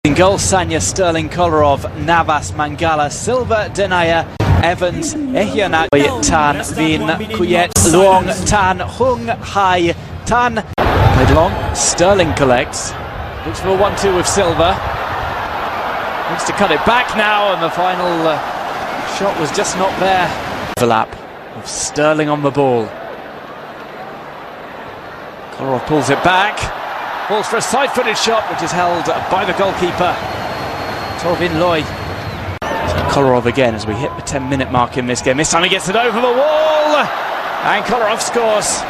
In goal, Sanya, Sterling, Kolarov, Navas, Mangala, Silva, Denaya, Evans, Ehiana, Tan, Vin, Kuyet, Luong, Tan, Hung, Hai, Tan. Played long, Sterling collects. Looks for a 1-2 with Silva. Wants to cut it back now, and the final shot was just not there. Overlap of Sterling on the ball. Kolarov pulls it back. Falls for a side-footed shot, which is held by the goalkeeper, Torvin Loy. Kolarov again as we hit the 10-minute mark in this game. This time he gets it over the wall, and Kolarov scores.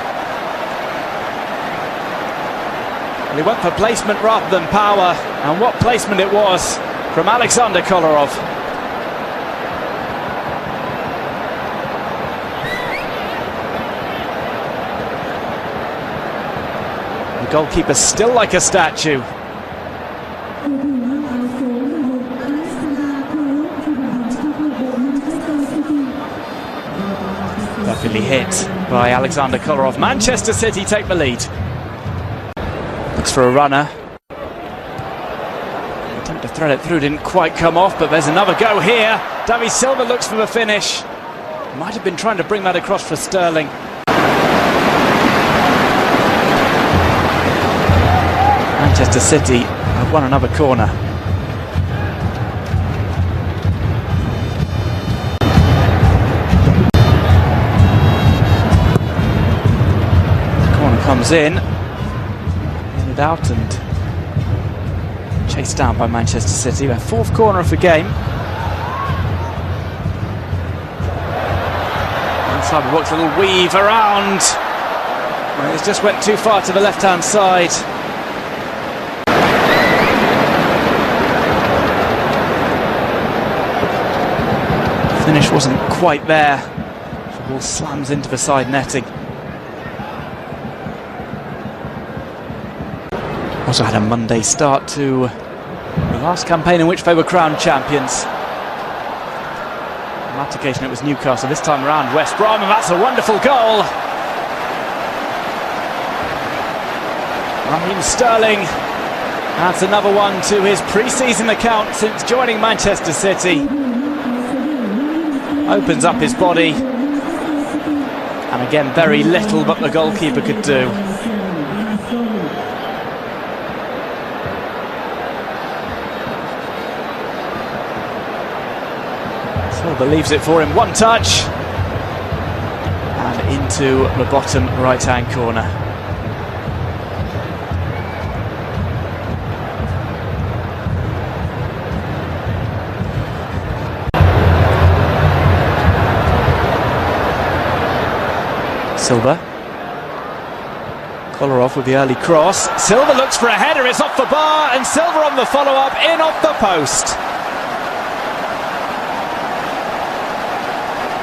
Well, he went for placement rather than power, and what placement it was from Alexander Kolarov. The goalkeeper still like a statue. Perfectly hit by Alexander Kolarov. Manchester City take the lead. Looks for a runner. Attempt to thread it through, didn't quite come off, but there's another go here. Davi Silva looks for the finish. Might have been trying to bring that across for Sterling. Manchester City have won another corner. The corner comes in and out and chased down by Manchester City. Their fourth corner of the game. Inside the box, a little weave around. Well, it just went too far to the left-hand side. Finish wasn't quite there. The ball slams into the side netting. Also had a Monday start to the last campaign in which they were crowned champions. On that occasion it was Newcastle, this time around West Brom, and that's a wonderful goal. Raheem Sterling adds another one to his pre-season account since joining Manchester City. Opens up his body, and again very little but the goalkeeper could do. Silva leaves it for him, one touch, and into the bottom right hand corner. Silva. Kolarov with the early cross. Silva looks for a header, it's off the bar, and Silva on the follow-up, in off the post.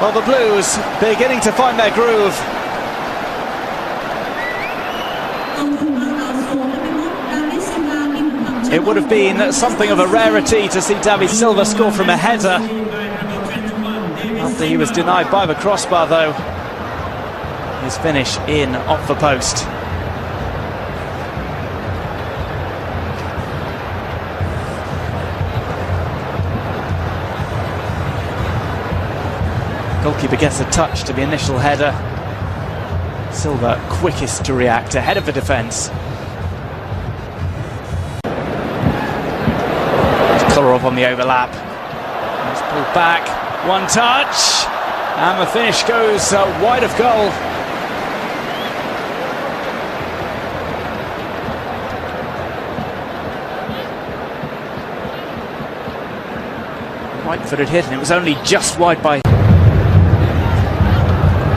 Well, the Blues beginning to find their groove. It would have been something of a rarity to see Davi Silva score from a header. After he was denied by the crossbar, though. His finish in off the post. Goalkeeper gets a touch to the initial header. Silva quickest to react ahead of the defence. Kolarov on the overlap. It's pulled back. One touch. And the finish goes wide of goal. Right-footed hit, and it was only just wide by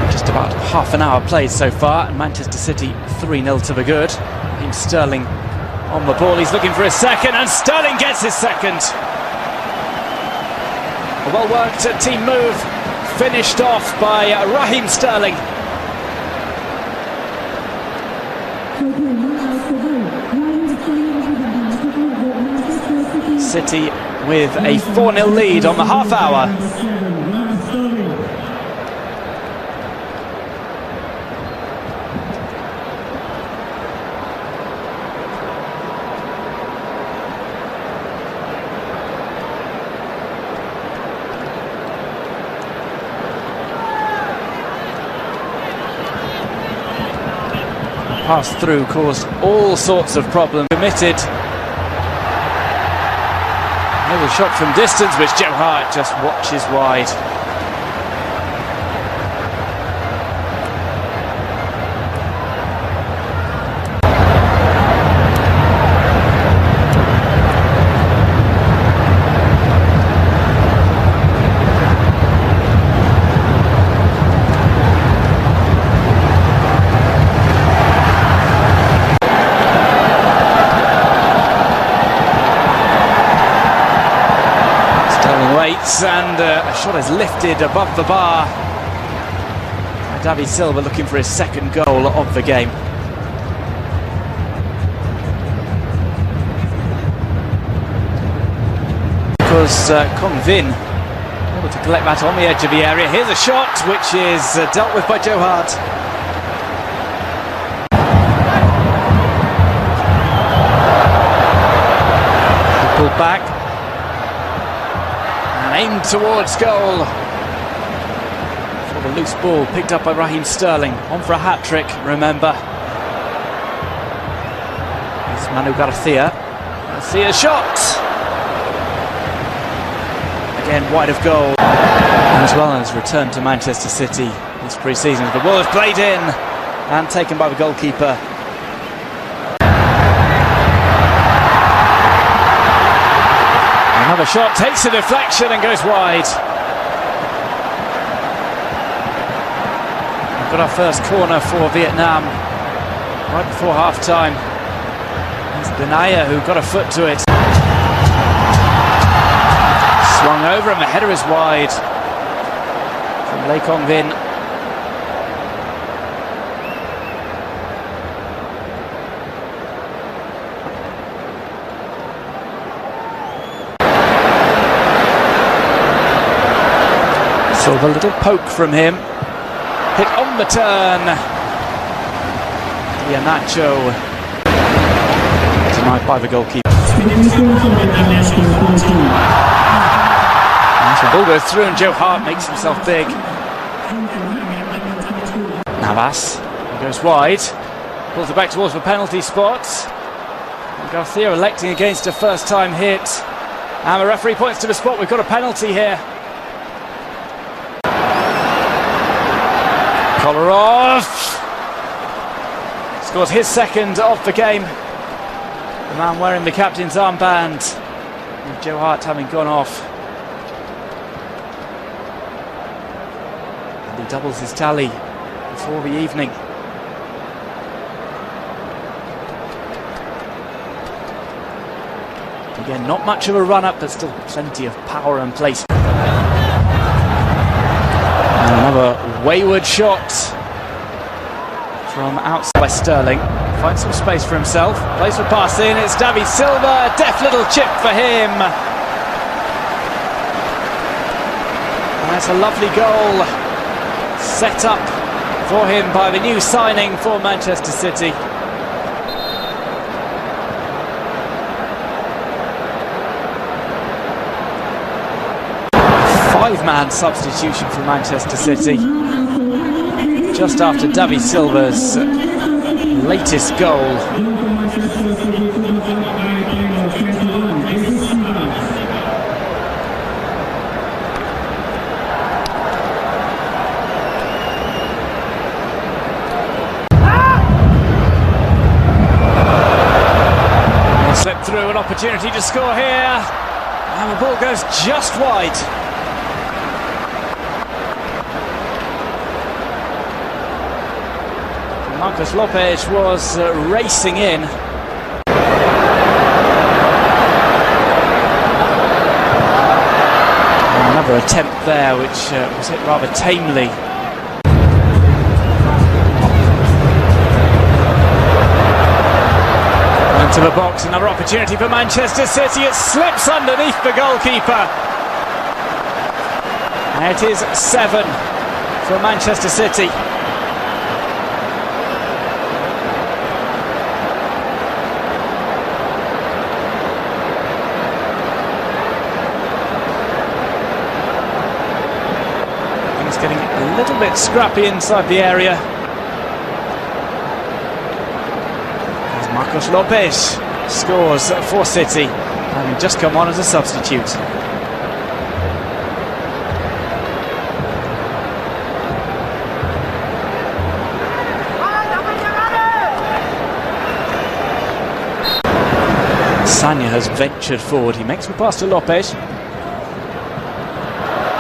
just about half an hour played so far, and Manchester City 3-0 to the good. Raheem Sterling on the ball, he's looking for his second, and Sterling gets his second. A well-worked team move, finished off by Raheem Sterling. City with a 4-0 lead on the half hour. passed through, caused all sorts of problems. Committed. Little shot from distance, which Joe Hart just watches wide. And a shot is lifted above the bar. David Silva looking for his second goal of the game. Because Kong Vin able to collect that on the edge of the area. Here's a shot which is dealt with by Joe Hart. Pulled back. Aimed towards goal. For the loose ball picked up by Raheem Sterling. On for a hat-trick, remember. It's Manu Garcia. Garcia's shot! Again, wide of goal. And as well as returned to Manchester City this pre-season. The ball is played in and taken by the goalkeeper. Another shot takes a deflection and goes wide. We've got our first corner for Vietnam right before half-time. It's Denaya who got a foot to it. Swung over and the header is wide from Lê Công Vinh. So the little poke from him, hit on the turn. Iheanacho denied by the goalkeeper. As the ball goes through and Joe Hart makes himself big. Navas goes wide, pulls it back towards the penalty spot. And Garcia electing against a first-time hit. And the referee points to the spot. We've got a penalty here. Kolarov scores his second of the game. The man wearing the captain's armband, with Joe Hart having gone off. And he doubles his tally before the evening. Again, not much of a run-up, but still plenty of power and place. Another wayward shot from outside by Sterling. Finds some space for himself. Plays for pass in. It's David Silva. Deft little chip for him. And that's a lovely goal set up for him by the new signing for Manchester City. Five-man substitution for Manchester City just after David Silva's latest goal. He'll slip through, an opportunity to score here, and the ball goes just wide. Marcos Lopez was racing in. Another attempt there, which was hit rather tamely. Into the box, another opportunity for Manchester City. It slips underneath the goalkeeper. And it is 7 for Manchester City. Getting a little bit scrappy inside the area. Marcos Lopez scores for City, having just come on as a substitute. Sanya has ventured forward. He makes the pass to Lopez.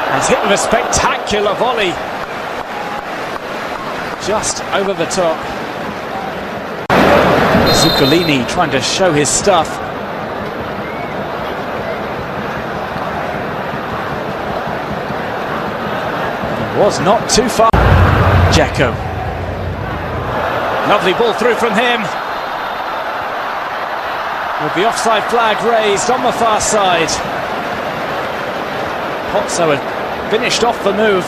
And hit with a spectacular volley. Just over the top. Zuccolini trying to show his stuff. He was not too far. Dzeko. Lovely ball through from him. With the offside flag raised on the far side. Pozzo had finished off the move.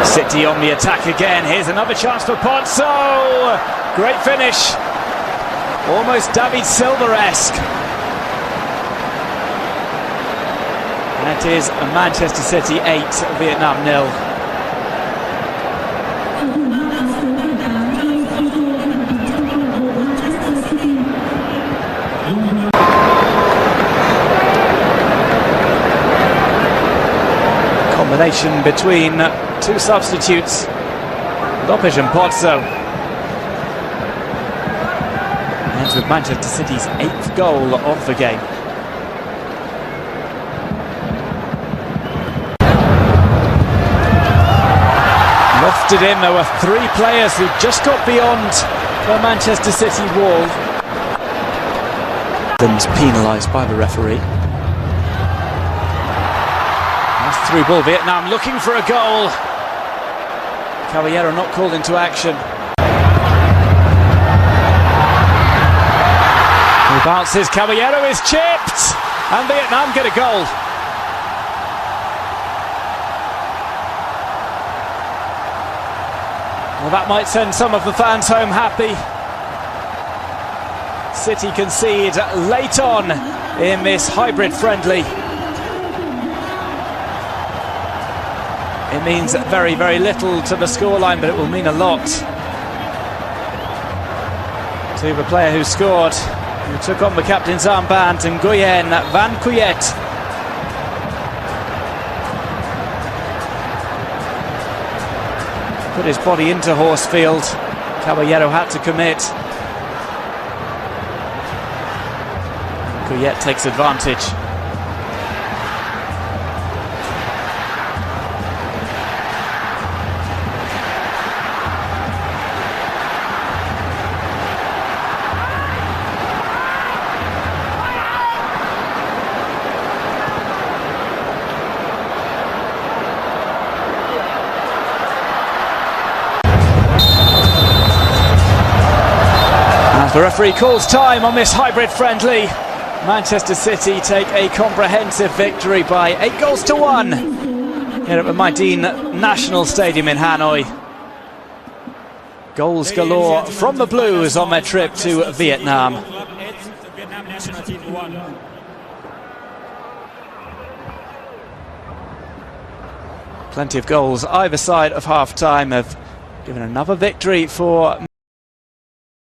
City on the attack again. Here's another chance for Pozzo. Great finish. Almost David Silva-esque. And it is Manchester City 8, Vietnam 0. Combination between two substitutes, Lopez and Pozzo. Ends with Manchester City's 8th goal of the game. Lofted in, there were 3 players who just got beyond the Manchester City wall. Penalised by the referee. Through ball, Vietnam looking for a goal. Caballero not called into action. He bounces, Caballero is chipped, and Vietnam get a goal. Well, that might send some of the fans home happy. City concede late on in this hybrid friendly. It means very, very little to the scoreline, but it will mean a lot to the player who scored, who took on the captain's armband, Nguyen Van Cuyet. Put his body into Horsefield. Caballero had to commit. Cuyet takes advantage. The referee calls time on this hybrid friendly. Manchester City take a comprehensive victory by 8-1 here at the My Dien National Stadium in Hanoi. Goals galore from the Blues on their trip to Vietnam. Plenty of goals either side of half-time have given another victory for